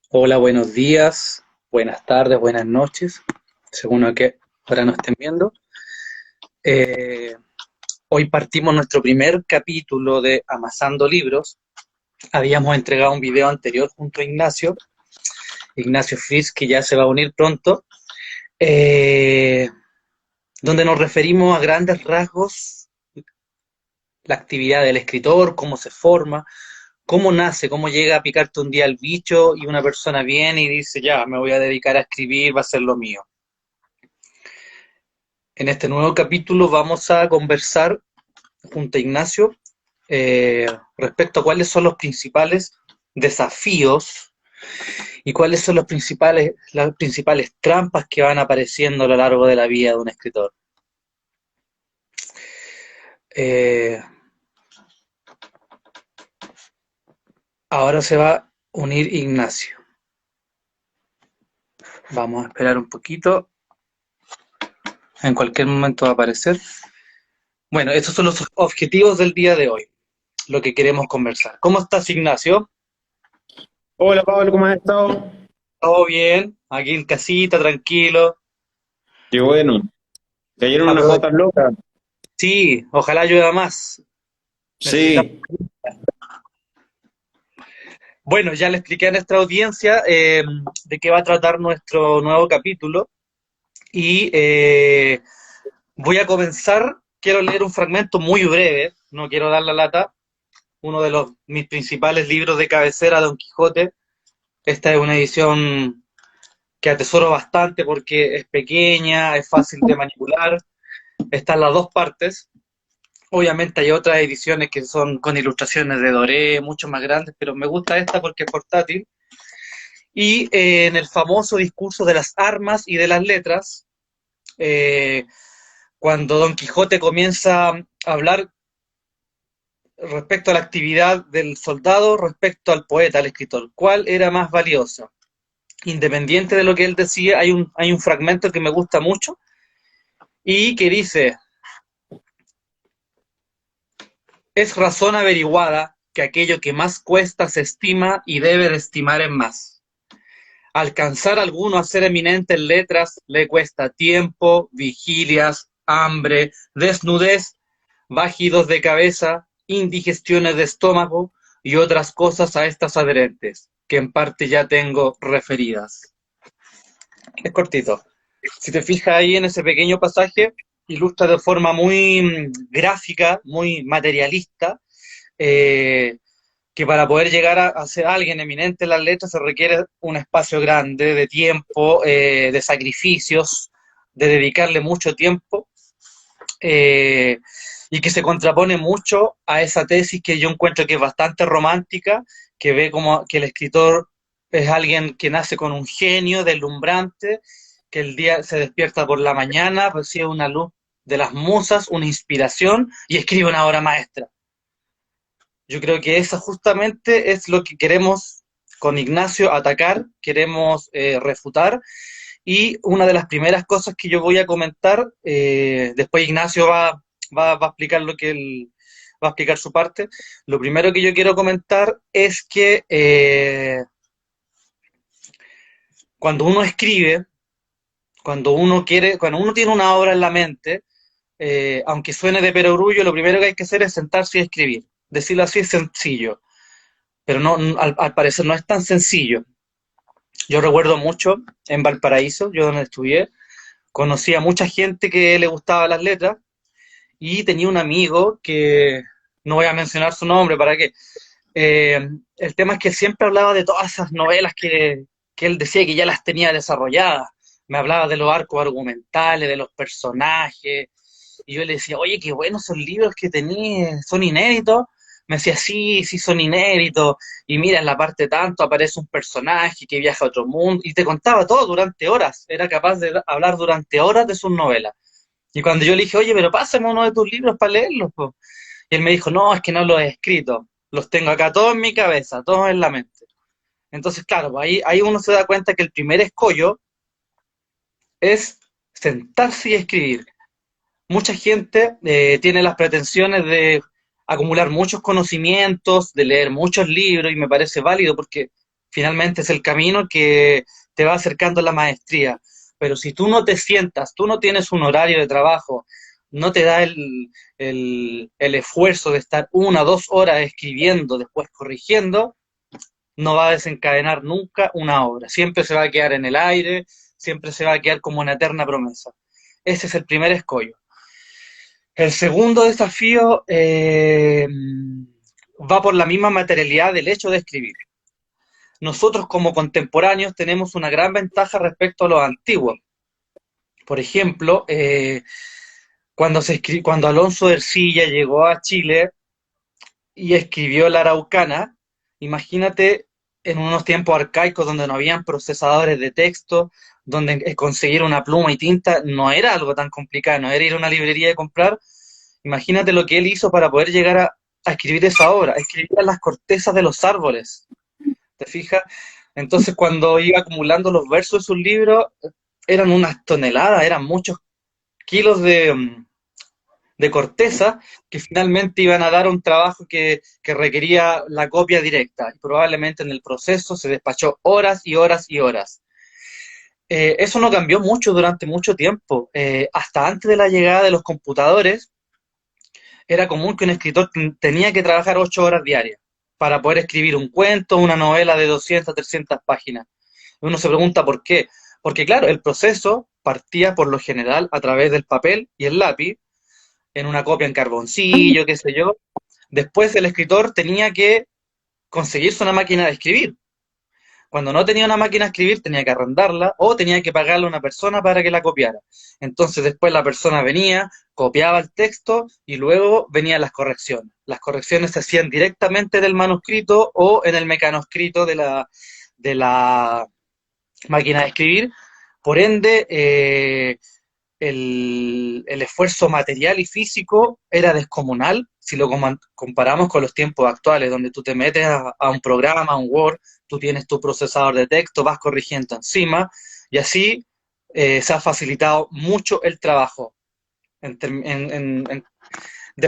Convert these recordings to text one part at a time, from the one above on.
Hola, buenos días, buenas tardes, buenas noches, según a qué hora nos estén viendo. Eh, Hoy partimos nuestro primer capítulo de Amasando Libros. Habíamos entregado un video anterior junto a Ignacio Fritz, que ya se va a unir pronto, eh, donde nos referimos a grandes rasgos la actividad del escritor, cómo se forma, cómo nace, cómo llega a picarte un día el bicho y una persona viene y dice, ya, me voy a dedicar a escribir, va a ser lo mío. En este nuevo capítulo vamos a conversar junto a Ignacio respecto a cuáles son los principales desafíos y cuáles son las principales trampas que van apareciendo a lo largo de la vida de un escritor. Eh, Ahora se va a unir Ignacio. Vamos a esperar un poquito. En cualquier momento va a aparecer. Bueno, estos son los objetivos del día de hoy, lo que queremos conversar. ¿Cómo estás, Ignacio? Hola Pablo, ¿cómo has estado? ¿Todo bien? Aquí en casita, tranquilo. Qué bueno. Cayeron unas Aprove- gotas locas. Sí, ojalá llueva más. Necesitamos. Sí, Bueno, ya le expliqué a nuestra audiencia de qué va a tratar nuestro nuevo capítulo y voy a comenzar. Quiero leer un fragmento muy breve, no quiero dar la lata. Uno de mis principales libros de cabecera, Don Quijote. Esta es una edición que atesoro bastante porque es pequeña, es fácil de manipular. Están las dos partes. Obviamente hay otras ediciones que son con ilustraciones de Doré, mucho más grandes, pero me gusta esta porque es portátil. Y en el famoso discurso de las armas y de las letras, eh, cuando Don Quijote comienza a hablar respecto a la actividad del soldado, respecto al poeta, al escritor, ¿cuál era más valiosa? Independiente de lo que él decía, hay un fragmento que me gusta mucho y que dice, es razón averiguada que aquello que más cuesta se estima y debe de estimar en más. Alcanzar alguno a ser eminente en letras le cuesta tiempo, vigilias, hambre, desnudez, vágidos de cabeza, indigestiones de estómago y otras cosas a estas adherentes, que en parte ya tengo referidas. Es cortito. Si te fijas ahí en ese pequeño pasaje, ilustra de forma muy gráfica, muy materialista, eh, que para poder llegar a ser alguien eminente en las letras se requiere un espacio grande de tiempo, de sacrificios, de dedicarle mucho tiempo, eh, y que se contrapone mucho a esa tesis que yo encuentro que es bastante romántica, que ve como que el escritor es alguien que nace con un genio deslumbrante, que el día se despierta por la mañana, recibe una luz de las musas, una inspiración y escribe una obra maestra. Yo creo que eso justamente es lo que queremos con Ignacio atacar, queremos refutar. Y una de las primeras cosas que yo voy a comentar, después Ignacio va a explicar lo que él va a explicar su parte. Lo primero que yo quiero comentar es que cuando uno escribe, cuando uno tiene una obra en la mente, aunque suene de perogrullo, lo primero que hay que hacer es sentarse y escribir. Decirlo así es sencillo, pero no, al parecer no es tan sencillo. Yo recuerdo mucho en Valparaíso, yo donde estudié, conocí a mucha gente que le gustaba las letras y tenía un amigo que, no voy a mencionar su nombre, ¿para qué? El tema es que siempre hablaba de todas esas novelas que él decía que ya las tenía desarrolladas. Me hablaba de los arcos argumentales, de los personajes, y yo le decía, oye, qué buenos son libros que tenías, son inéditos. Me decía, sí, sí, son inéditos. Y mira, en la parte tanto aparece un personaje que viaja a otro mundo. Y te contaba todo durante horas. Era capaz de hablar durante horas de sus novelas. Y cuando yo le dije, oye, pero pásame uno de tus libros para leerlos, po. Y él me dijo, no, es que no los he escrito. Los tengo acá todos en mi cabeza, todos en la mente. Entonces, claro, pues ahí uno se da cuenta que el primer escollo es sentarse y escribir. Mucha gente tiene las pretensiones de acumular muchos conocimientos, de leer muchos libros, y me parece válido porque Finalmente es el camino que te va acercando a la maestría. Pero si tú no te sientas, tú no tienes un horario de trabajo, no te da el esfuerzo de estar 1 o 2 horas escribiendo, después corrigiendo, no va a desencadenar nunca una obra. Siempre se va a quedar en el aire, siempre se va a quedar como una eterna promesa. Ese es el primer escollo. El segundo desafío va por la misma materialidad del hecho de escribir. Nosotros como contemporáneos tenemos una gran ventaja respecto a los antiguos. Por ejemplo, cuando Alonso de Ercilla llegó a Chile y escribió la Araucana, imagínate en unos tiempos arcaicos donde no habían procesadores de texto, donde conseguir una pluma y tinta no era algo tan complicado, no era ir a una librería y comprar. Imagínate lo que él hizo para poder llegar a escribir esa obra, escribir las cortezas de los árboles, ¿te fijas? Entonces cuando iba acumulando los versos de sus libros, eran unas toneladas, eran muchos kilos de corteza que finalmente iban a dar un trabajo que requería la copia directa. Y probablemente en el proceso se despachó horas y horas y horas. Eso no cambió mucho durante mucho tiempo. Hasta antes de la llegada de los computadores, era común que un escritor tenía que trabajar 8 horas diarias para poder escribir un cuento, una novela de 200, 300 páginas. Uno se pregunta por qué. Porque claro, el proceso partía por lo general a través del papel y el lápiz, en una copia en carboncillo, qué sé yo. Después el escritor tenía que conseguirse una máquina de escribir. Cuando no tenía una máquina de escribir, tenía que arrendarla o tenía que pagarle a una persona para que la copiara. Entonces después la persona venía, copiaba el texto y luego venían las correcciones. Las correcciones se hacían directamente del manuscrito o en el mecanoscrito de la máquina de escribir. Por ende, el esfuerzo material y físico era descomunal si lo comparamos con los tiempos actuales, donde tú te metes a un programa, a un Word, tú tienes tu procesador de texto, vas corrigiendo encima, y así se ha facilitado mucho el trabajo de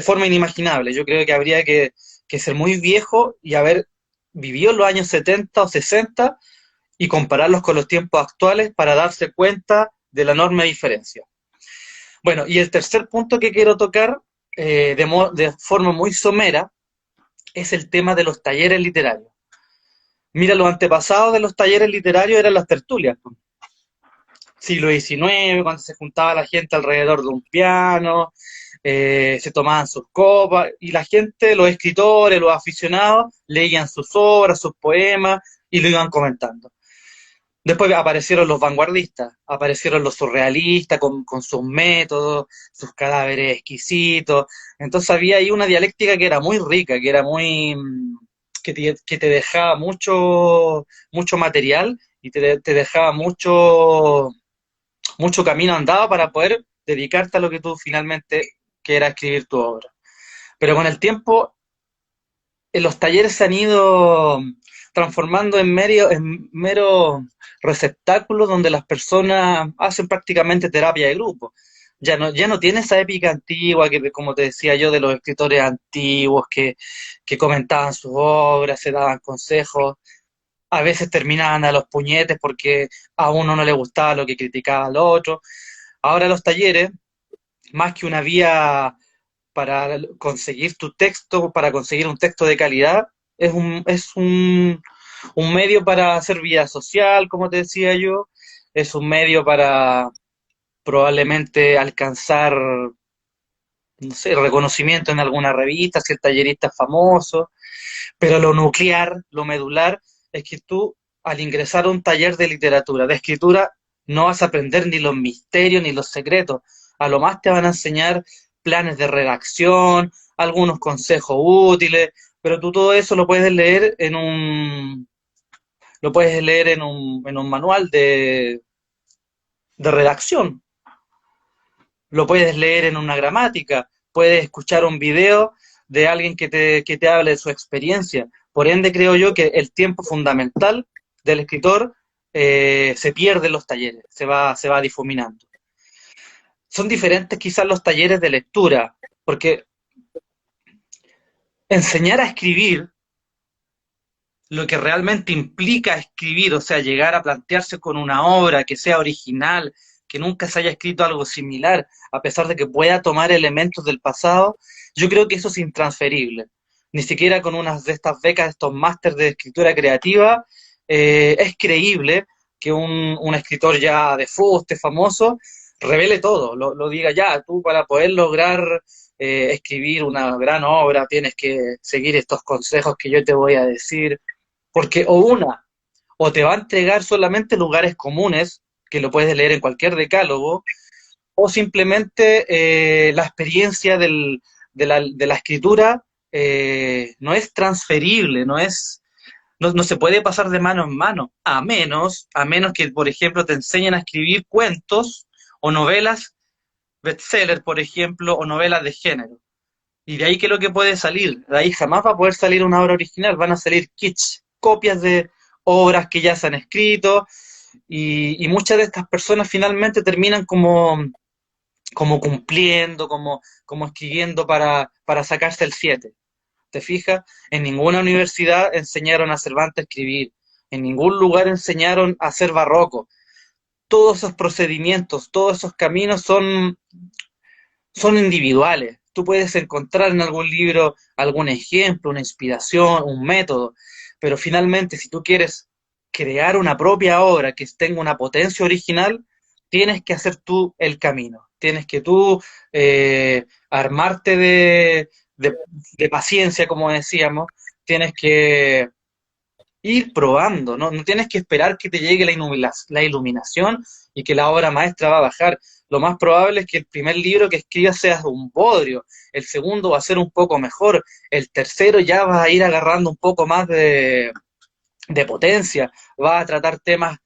forma inimaginable. Yo creo que habría que ser muy viejo y haber vivido en los años 70 o 60 y compararlos con los tiempos actuales para darse cuenta de la enorme diferencia. Bueno, y el tercer punto que quiero tocar de forma muy somera es el tema de los talleres literarios. Mira, los antepasados de los talleres literarios eran las tertulias. Siglo XIX, cuando se juntaba la gente alrededor de un piano, se tomaban sus copas, y la gente, los escritores, los aficionados, leían sus obras, sus poemas, y lo iban comentando. Después aparecieron los vanguardistas, aparecieron los surrealistas con sus métodos, sus cadáveres exquisitos. Entonces había ahí una dialéctica que era muy rica, que era muy que te dejaba mucho material y te dejaba mucho camino andado para poder dedicarte a lo que tú finalmente quieras escribir tu obra. Pero con el tiempo los talleres se han ido transformando en mero receptáculos donde las personas hacen prácticamente terapia de grupo. Ya no tiene esa épica antigua que, como te decía yo, de los escritores antiguos que comentaban sus obras, se daban consejos, a veces terminaban a los puñetes porque a uno no le gustaba lo que criticaba al otro. Ahora los talleres, más que una vía para conseguir tu texto, para conseguir un texto de calidad, es un medio para hacer vida social, como te decía yo, es un medio para probablemente alcanzar, no sé, reconocimiento en alguna revista, si el tallerista es famoso, pero lo nuclear, lo medular, es que tú, al ingresar a un taller de literatura, de escritura, no vas a aprender ni los misterios ni los secretos. A lo más te van a enseñar planes de redacción, algunos consejos útiles, pero tú todo eso lo puedes leer en un manual de redacción, lo puedes leer en una gramática, puedes escuchar un video de alguien que te hable de su experiencia. Por ende, creo yo que el tiempo fundamental del escritor se pierde en los talleres, se va difuminando. Son diferentes quizás los talleres de lectura, porque enseñar a escribir lo que realmente implica escribir, o sea, llegar a plantearse con una obra que sea original, que nunca se haya escrito algo similar, a pesar de que pueda tomar elementos del pasado, yo creo que eso es intransferible. Ni siquiera con unas de estas becas, estos másteres de escritura creativa, es creíble que un escritor ya de fuste, famoso, revele todo, lo diga ya, tú para poder lograr escribir una gran obra tienes que seguir estos consejos que yo te voy a decir, porque o te va a entregar solamente lugares comunes, que lo puedes leer en cualquier decálogo, o simplemente la experiencia de la escritura no es transferible, no se puede pasar de mano en mano, a menos que, por ejemplo, te enseñen a escribir cuentos o novelas bestseller, por ejemplo, o novelas de género. Y de ahí, ¿qué es lo que puede salir? De ahí jamás va a poder salir una obra original, van a salir kitsch, copias de obras que ya se han escrito, y muchas de estas personas finalmente terminan como cumpliendo, como escribiendo para sacarse el 7. ¿Te fijas? En ninguna universidad enseñaron a Cervantes a escribir, en ningún lugar enseñaron a hacer barroco. Todos esos procedimientos, todos esos caminos son individuales. Tú puedes encontrar en algún libro algún ejemplo, una inspiración, un método, pero finalmente si tú quieres crear una propia obra que tenga una potencia original, tienes que hacer tú el camino, tienes que tú armarte de paciencia, como decíamos, tienes que ir probando, ¿no? No tienes que esperar que te llegue la iluminación y que la obra maestra va a bajar. Lo más probable es que el primer libro que escribas sea un bodrio, el segundo va a ser un poco mejor, el tercero ya va a ir agarrando un poco más de potencia, va a tratar temas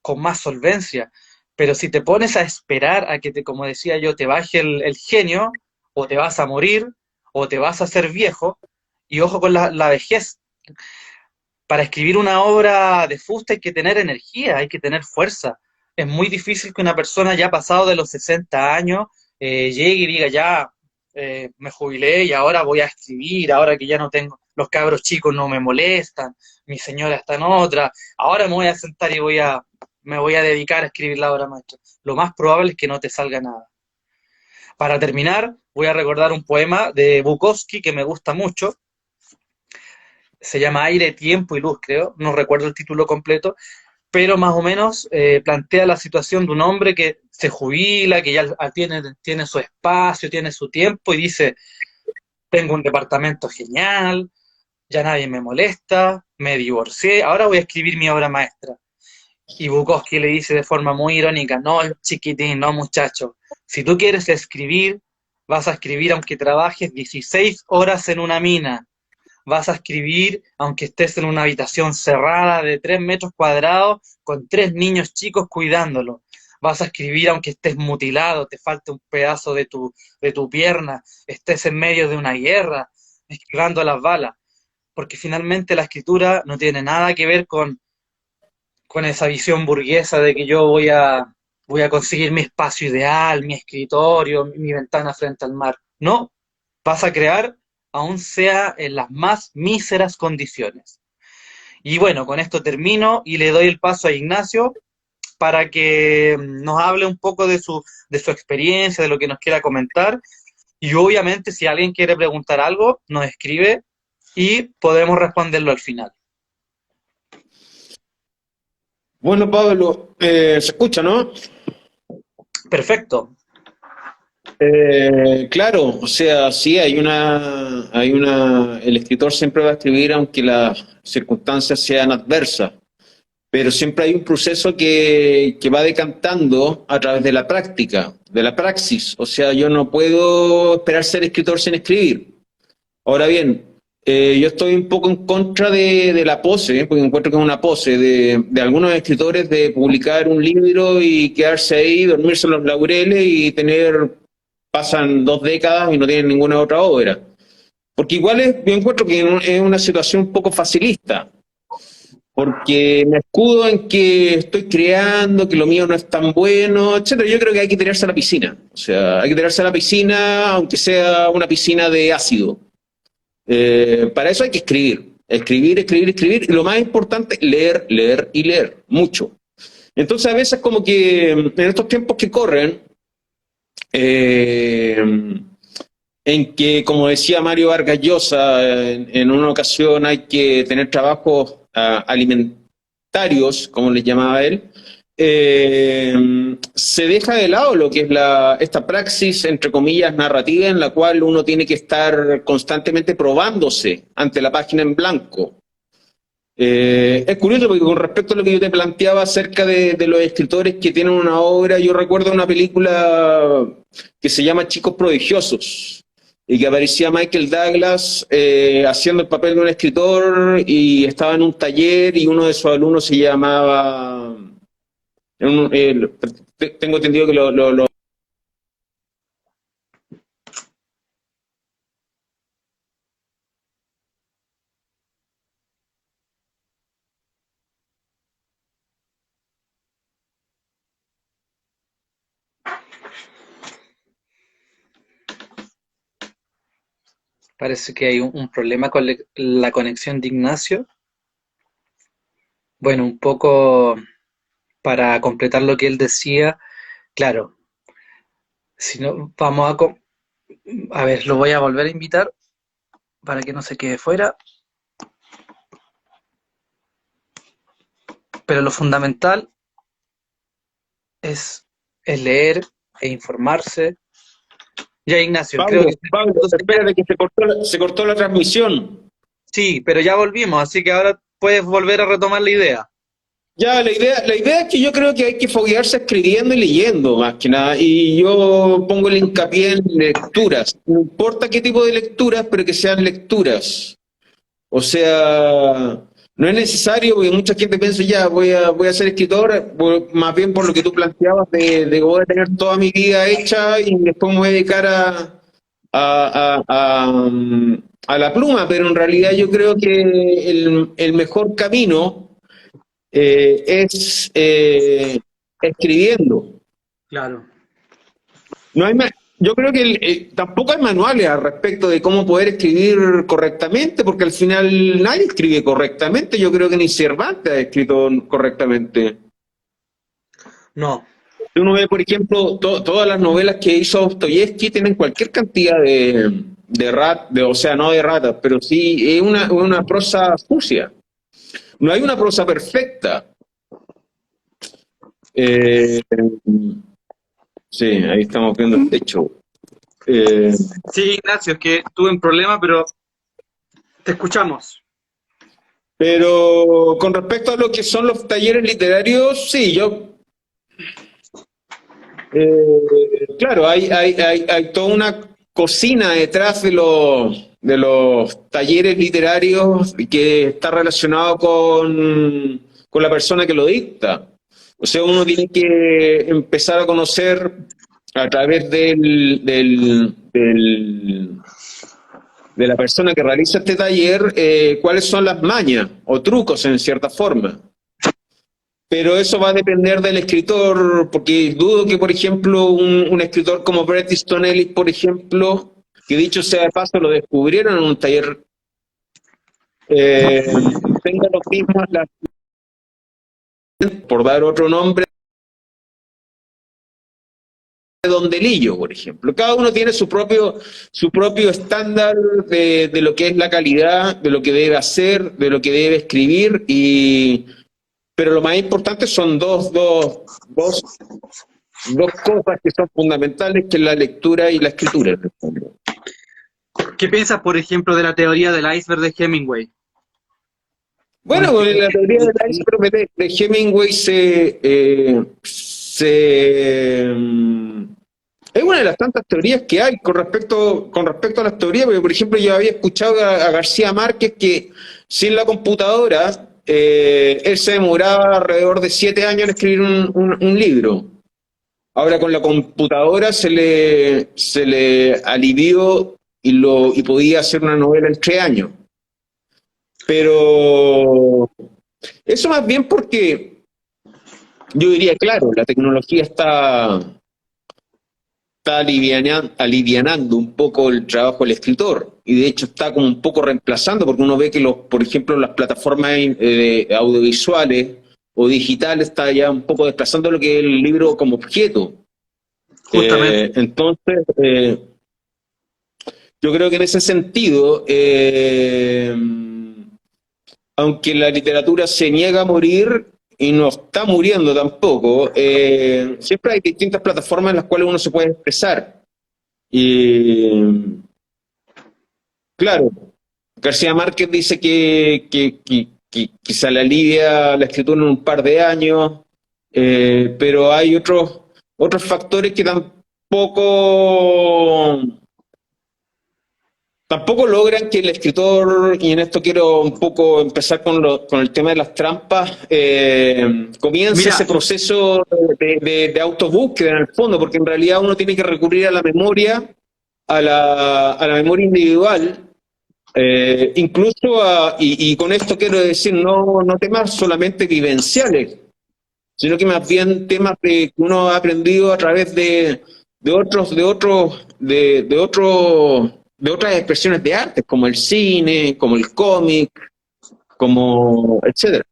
con más solvencia. Pero si te pones a esperar a que, como decía yo, te baje el genio, o te vas a morir, o te vas a hacer viejo, y ojo con la vejez, para escribir una obra de fuste hay que tener energía, hay que tener fuerza. Es muy difícil que una persona ya pasado de los 60 años llegue y diga, ya me jubilé y ahora voy a escribir, ahora que ya no tengo, los cabros chicos no me molestan, mi señora está en otra, ahora me voy a sentar y me voy a dedicar a escribir la obra maestra. Lo más probable es que no te salga nada. Para terminar, voy a recordar un poema de Bukowski que me gusta mucho, se llama Aire, Tiempo y Luz, creo, no recuerdo el título completo, pero más o menos plantea la situación de un hombre que se jubila, que ya tiene su espacio, tiene su tiempo, y dice, tengo un departamento genial, ya nadie me molesta, me divorcié, ahora voy a escribir mi obra maestra. Y Bukowski le dice de forma muy irónica, no, chiquitín, no, muchacho, si tú quieres escribir, vas a escribir aunque trabajes 16 horas en una mina, vas a escribir aunque estés en una habitación cerrada de 3 metros cuadrados con 3 niños chicos cuidándolo. Vas a escribir aunque estés mutilado, te falte un pedazo de tu pierna, estés en medio de una guerra, esquivando las balas. Porque finalmente la escritura no tiene nada que ver con esa visión burguesa de que yo voy a conseguir mi espacio ideal, mi escritorio, mi ventana frente al mar. No, vas a crear aún sea en las más míseras condiciones. Y bueno, con esto termino y le doy el paso a Ignacio para que nos hable un poco de su experiencia, de lo que nos quiera comentar. Y obviamente, si alguien quiere preguntar algo, nos escribe y podemos responderlo al final. Bueno, Pablo, se escucha, ¿no? Perfecto. Claro, o sea, sí, el escritor siempre va a escribir aunque las circunstancias sean adversas, pero siempre hay un proceso que va decantando a través de la práctica, de la praxis. O sea, yo no puedo esperar ser escritor sin escribir. Ahora bien, yo estoy un poco en contra de la pose, porque encuentro que es una pose de algunos escritores de publicar un libro y quedarse ahí, dormirse en los laureles y pasan 2 décadas y no tienen ninguna otra obra. Porque igual yo encuentro que es una situación un poco facilista, porque me escudo en que estoy creando, que lo mío no es tan bueno, etcétera. Yo creo que hay que tirarse a la piscina. O sea, hay que tirarse a la piscina, aunque sea una piscina de ácido. Para eso hay que escribir. Escribir, escribir, escribir, y lo más importante, leer, leer y leer, mucho. Entonces a veces como que en estos tiempos que corren, eh, en que, como decía Mario Vargas Llosa, en una ocasión hay que tener trabajos alimentarios, como les llamaba él, se deja de lado lo que es esta praxis, entre comillas, narrativa, en la cual uno tiene que estar constantemente probándose ante la página en blanco. Es curioso porque con respecto a lo que yo te planteaba acerca de los escritores que tienen una obra, yo recuerdo una película que se llama Chicos Prodigiosos y que aparecía Michael Douglas haciendo el papel de un escritor y estaba en un taller y uno de sus alumnos se llamaba... tengo entendido que lo. Parece que hay un problema con la conexión de Ignacio. Bueno, un poco para completar lo que él decía, claro, si no, a ver, lo voy a volver a invitar para que no se quede fuera, pero lo fundamental es leer e informarse. Ya, Ignacio, creo Pablo, que... Pablo, espérate que se cortó la transmisión. Sí, pero ya volvimos, así que ahora puedes volver a retomar la idea. Ya, la idea es que yo creo que hay que foguearse escribiendo y leyendo, más que nada, y yo pongo el hincapié en lecturas. No importa qué tipo de lecturas, pero que sean lecturas. O sea, no es necesario, porque mucha gente piensa, ya, voy a ser escritor, más bien por lo que tú planteabas, de voy a tener toda mi vida hecha y después me voy a dedicar a la pluma, pero en realidad yo creo que el mejor camino es escribiendo. Claro. No hay yo creo que tampoco hay manuales al respecto de cómo poder escribir correctamente, porque al final nadie escribe correctamente. Yo creo que ni Cervantes ha escrito correctamente. No, Uno ve, por ejemplo, todas las novelas que hizo Dostoyevsky tienen cualquier cantidad o sea, no de ratas, pero sí es una prosa sucia. No hay una prosa perfecta. Eh, sí, ahí estamos viendo el techo. Eh, sí, Ignacio, es que tuve un problema, pero te escuchamos. pero con respecto a lo que son los talleres literarios, sí, claro, hay toda una cocina detrás de los talleres literarios que está relacionado con la persona que lo dicta. O sea, uno tiene que empezar a conocer a través de la persona que realiza este taller cuáles son las mañas o trucos en cierta forma. Pero eso va a depender del escritor, porque dudo que, por ejemplo, un escritor como Bret Easton Ellis, por ejemplo, que dicho sea de paso, lo descubrieron en un taller, eh, tenga los mismos, por dar otro nombre, de Don Delillo, por ejemplo. Cada uno tiene su propio estándar de lo que es la calidad, de lo que debe hacer, de lo que debe escribir, pero lo más importante son dos cosas que son fundamentales, que es la lectura y la escritura. ¿Qué piensas, por ejemplo, de la teoría del iceberg de Hemingway? Un Bueno, escritor la teoría del iceberg de Hemingway es una de las tantas teorías que hay con respecto a las teorías, porque por ejemplo yo había escuchado a García Márquez que sin la computadora él se demoraba alrededor de 7 años en escribir un libro. Ahora con la computadora se le alivió y podía hacer una novela en 3 años. Pero eso más bien porque yo diría, claro, la tecnología está alivianando un poco el trabajo del escritor. y de hecho está como un poco reemplazando, porque uno ve que, por ejemplo, las plataformas audiovisuales o digitales está ya un poco desplazando lo que es el libro como objeto. Justamente. Entonces, yo creo que en ese sentido, aunque la literatura se niega a morir y no está muriendo tampoco, siempre hay distintas plataformas en las cuales uno se puede expresar. Y claro, García Márquez dice que se le alivia la escritura en un par de años, pero hay otros factores que tampoco logran que el escritor, y en esto quiero un poco empezar con el tema de las trampas, comience Mira, ese proceso de autobúsqueda en el fondo, porque en realidad uno tiene que recurrir a la memoria, a la memoria individual, incluso y con esto quiero decir, no temas solamente vivenciales, sino que más bien temas que uno ha aprendido a través de otras expresiones de arte, como el cine, como el cómic, como etcétera.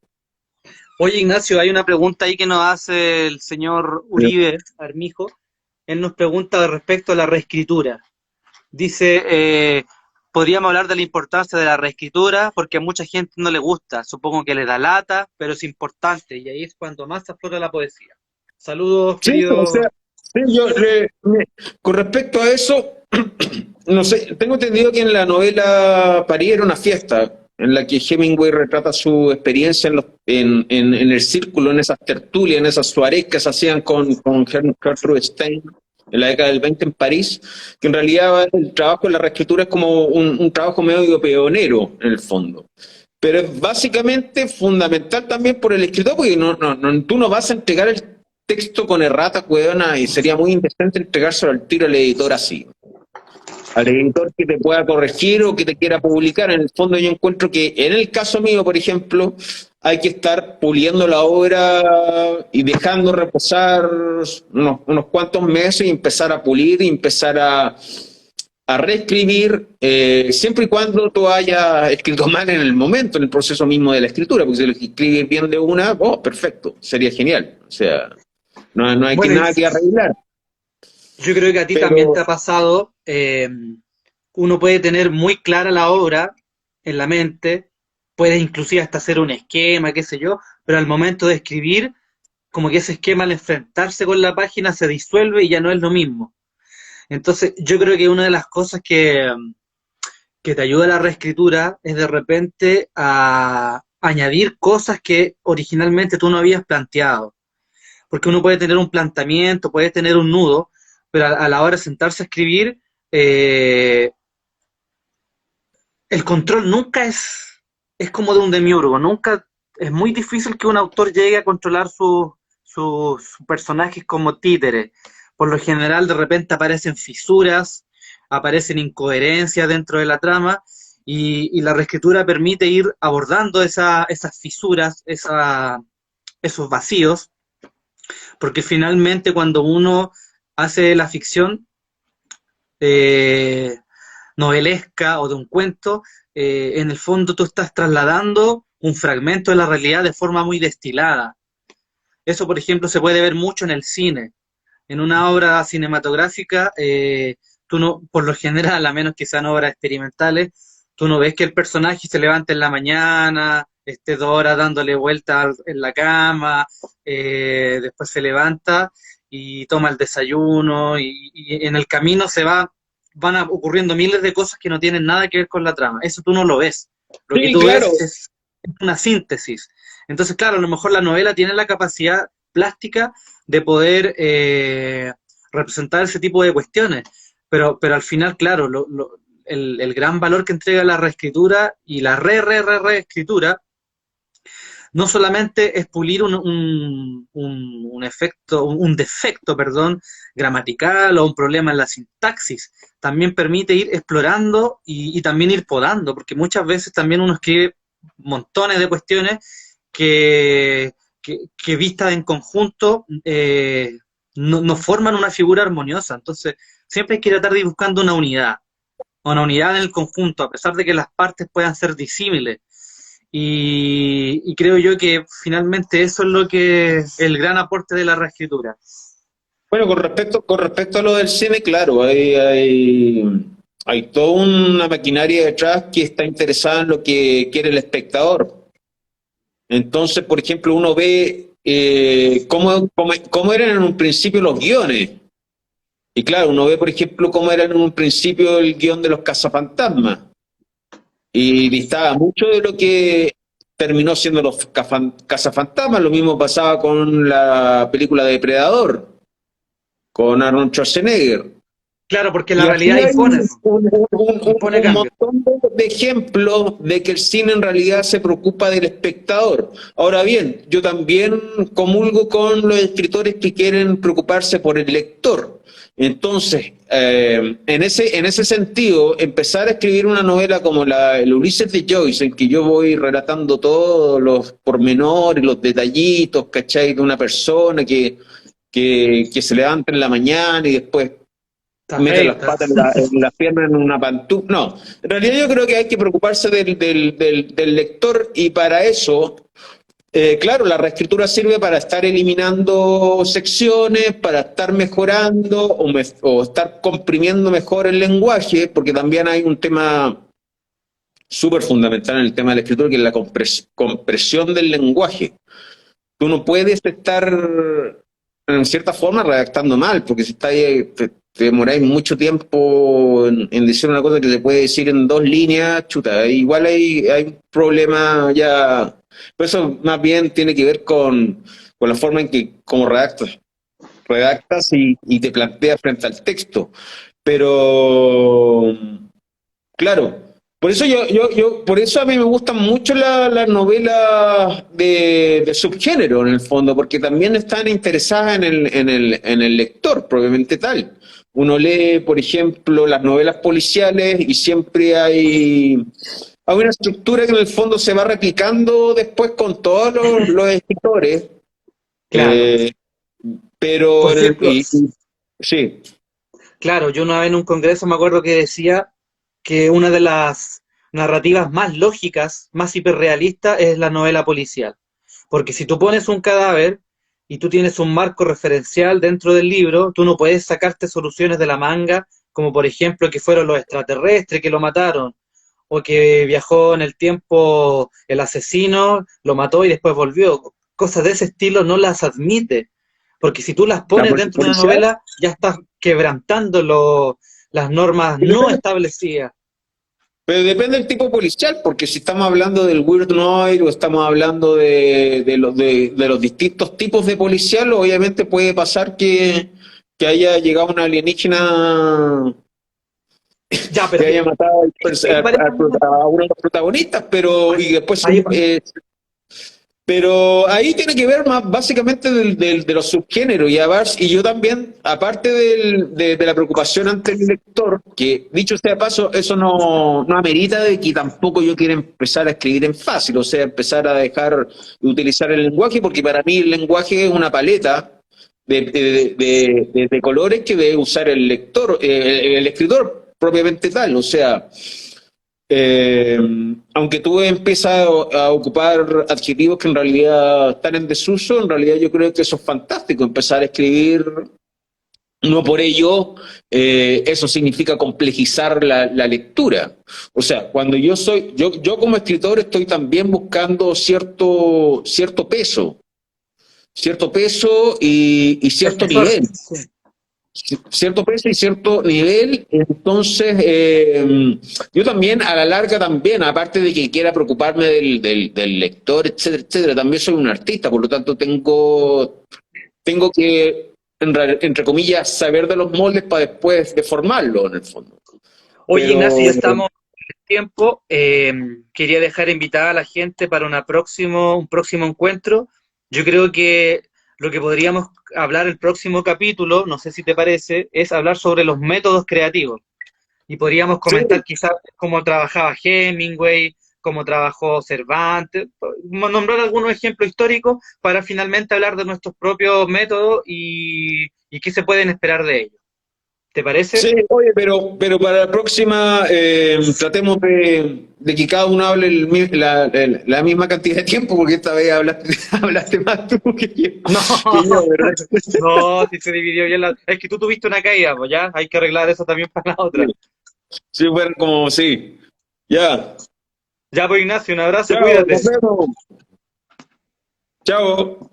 oye Ignacio, hay una pregunta ahí que nos hace el señor Uribe Armijo. Él nos pregunta respecto a la reescritura. Dice, podríamos hablar de la importancia de la reescritura porque a mucha gente no le gusta, supongo que le da lata, pero es importante y ahí es cuando más aflora la poesía. Saludos, Sí, o querido. sea, sí, con respecto a eso, no sé, tengo entendido que en la novela París era una fiesta, en la que Hemingway retrata su experiencia en el círculo, en esas tertulias, en esas soirées que se hacían con Gertrude Stein en la década del 20 en París, que en realidad el trabajo en la reescritura es como un trabajo medio pionero, en el fondo. Pero es básicamente fundamental también por el escritor, porque tú no vas a entregar el texto con errata, weona, y sería muy indecente entregárselo al tiro al editor así. Al editor que te pueda corregir o que te quiera publicar. En el fondo yo encuentro que en el caso mío, por ejemplo, hay que estar puliendo la obra y dejando reposar unos cuantos meses y empezar a pulir y empezar a reescribir, siempre y cuando tú hayas escrito mal en el momento, en el proceso mismo de la escritura, porque si lo escribes bien de una, oh, perfecto, sería genial. O sea, no hay Bueno, nada que arreglar. yo creo que a ti también te Pero ha pasado, uno puede tener muy clara la obra en la mente, puedes inclusive hasta hacer un esquema, qué sé yo, pero al momento de escribir, como que ese esquema al enfrentarse con la página se disuelve y ya no es lo mismo. Entonces, yo creo que una de las cosas que te ayuda a la reescritura es de repente a añadir cosas que originalmente tú no habías planteado. Porque uno puede tener un planteamiento, puede tener un nudo, pero a la hora de sentarse a escribir, eh, el control nunca es como de un demiurgo, nunca es muy difícil que un autor llegue a controlar sus personajes como títeres. Por lo general, de repente aparecen fisuras, aparecen incoherencias dentro de la trama, y la reescritura permite ir abordando esas fisuras, esos vacíos, porque finalmente cuando uno hace la ficción, eh, novelesca o de un cuento, en el fondo tú estás trasladando un fragmento de la realidad de forma muy destilada. Eso, por ejemplo, se puede ver mucho en el cine. En una obra cinematográfica, tú no, por lo general, a menos que sean obras experimentales, tú no ves que el personaje se levante en la mañana, esté 2 horas dándole vuelta en la cama, después se levanta y toma el desayuno, y en el camino van ocurriendo miles de cosas que no tienen nada que ver con la trama. Eso tú no lo ves. Lo que sí, tú ves claro. es una síntesis. Entonces, claro, a lo mejor la novela tiene la capacidad plástica de poder representar ese tipo de cuestiones, pero al final, claro, el gran valor que entrega la reescritura y la reescritura no solamente es pulir un efecto, un defecto, perdón, gramatical o un problema en la sintaxis, también permite ir explorando y también ir podando, porque muchas veces también uno escribe montones de cuestiones que vistas en conjunto no forman una figura armoniosa. Entonces, siempre hay que tratar de ir buscando una unidad. una unidad en el conjunto, a pesar de que las partes puedan ser disímiles. Y creo yo que finalmente eso es lo que el gran aporte de la reescritura. Bueno, con respecto a lo del cine, claro, hay toda una maquinaria detrás que está interesada en lo que quiere el espectador. Entonces, por ejemplo, uno ve cómo eran en un principio los guiones. Y claro, uno ve, por ejemplo, cómo era en un principio el guión de los cazafantasmas. Y distaba mucho de lo que terminó siendo los cazafantasmas. Lo mismo pasaba con la película Depredador, con Arnold Schwarzenegger. Claro, porque la Y así realidad hay impone eso, impone un cambio. montón de ejemplos de que el cine en realidad se preocupa del espectador. Ahora bien, yo también comulgo con los escritores que quieren preocuparse por el lector. Entonces, en ese sentido, empezar a escribir una novela como el Ulises de Joyce, en que yo voy relatando todos los pormenores, los detallitos, ¿cachai? De una persona que se levanta en la mañana y después Te mete las afecta. patas en las piernas en una pantufla. No, en realidad yo creo que hay que preocuparse del lector y para eso, claro, la reescritura sirve para estar eliminando secciones, para estar mejorando o estar comprimiendo mejor el lenguaje, porque también hay un tema súper fundamental en el tema de la escritura, que es la compresión del lenguaje. Tú no puedes estar, en cierta forma, redactando mal, porque si te demoráis mucho tiempo en decir una cosa que se puede decir en dos líneas, chuta, igual hay un problema ya. Pero eso más bien tiene que ver con la forma en que, como redactas y te planteas frente al texto. Pero claro, por eso a mí me gustan mucho las novelas de subgénero, en el fondo, porque también están interesadas en el lector, propiamente tal. Uno lee, por ejemplo, las novelas policiales y siempre hay una estructura que en el fondo se va replicando después con todos los escritores, Claro. eh, pero Por ejemplo, sí, claro, yo una vez en un congreso me acuerdo que decía que una de las narrativas más lógicas, más hiperrealistas, es la novela policial. Porque si tú pones un cadáver y tú tienes un marco referencial dentro del libro, tú no puedes sacarte soluciones de la manga, como por ejemplo que fueron los extraterrestres que lo mataron, o que viajó en el tiempo el asesino, lo mató y después volvió. Cosas de ese estilo no las admite, porque si tú las la pones dentro de una policial. novela, ya estás quebrantando las normas no establecidas. Pero depende del tipo policial, porque si estamos hablando del Weird Noir o estamos hablando de los distintos tipos de policial, obviamente puede pasar que haya llegado un alienígena Ya, pero que haya matado hay varias a uno de los protagonistas, pero y después hay- pero ahí tiene que ver más básicamente de los subgéneros y yo también, aparte de la preocupación ante el lector, que dicho sea de paso, eso no amerita de que tampoco yo quiera empezar a escribir en fácil, o sea, empezar a dejar de utilizar el lenguaje, porque para mí el lenguaje es una paleta de colores que debe usar el lector, el escritor propiamente tal, o sea... Eh, aunque tú empiezas a ocupar adjetivos que en realidad están en desuso, en realidad yo creo que eso es fantástico, empezar a escribir, no por ello eso significa complejizar la lectura. O sea, cuando yo como escritor estoy también buscando cierto peso y cierto espesor, nivel. sí. Cierto peso y cierto nivel, entonces yo también a la larga también, aparte de que quiera preocuparme del lector, etcétera, etcétera, también soy un artista, por lo tanto tengo que, entre comillas, saber de los moldes para después deformarlo en el fondo. Oye, Ignacio, ya Pero estamos en tiempo. Quería dejar invitada a la gente para un próximo encuentro. Yo creo que lo que podríamos hablar el próximo capítulo, no sé si te parece, es hablar sobre los métodos creativos. Y podríamos sí, comentar quizás cómo trabajaba Hemingway, cómo trabajó Cervantes, nombrar algunos ejemplos históricos para finalmente hablar de nuestros propios métodos y qué se pueden esperar de ellos. ¿Te parece? Sí, oye, pero para la próxima tratemos de que cada uno hable la misma cantidad de tiempo, porque esta vez hablaste, hablaste más tú No, que yo, ¿verdad? no, si se dividió bien la... Es que tú tuviste una caída, pues ya, hay que arreglar eso también para la Sí, otra. sí, fueron como, sí. Ya. Ya, pues Ignacio, un abrazo, Chao, cuídate. nos vemos. Chao.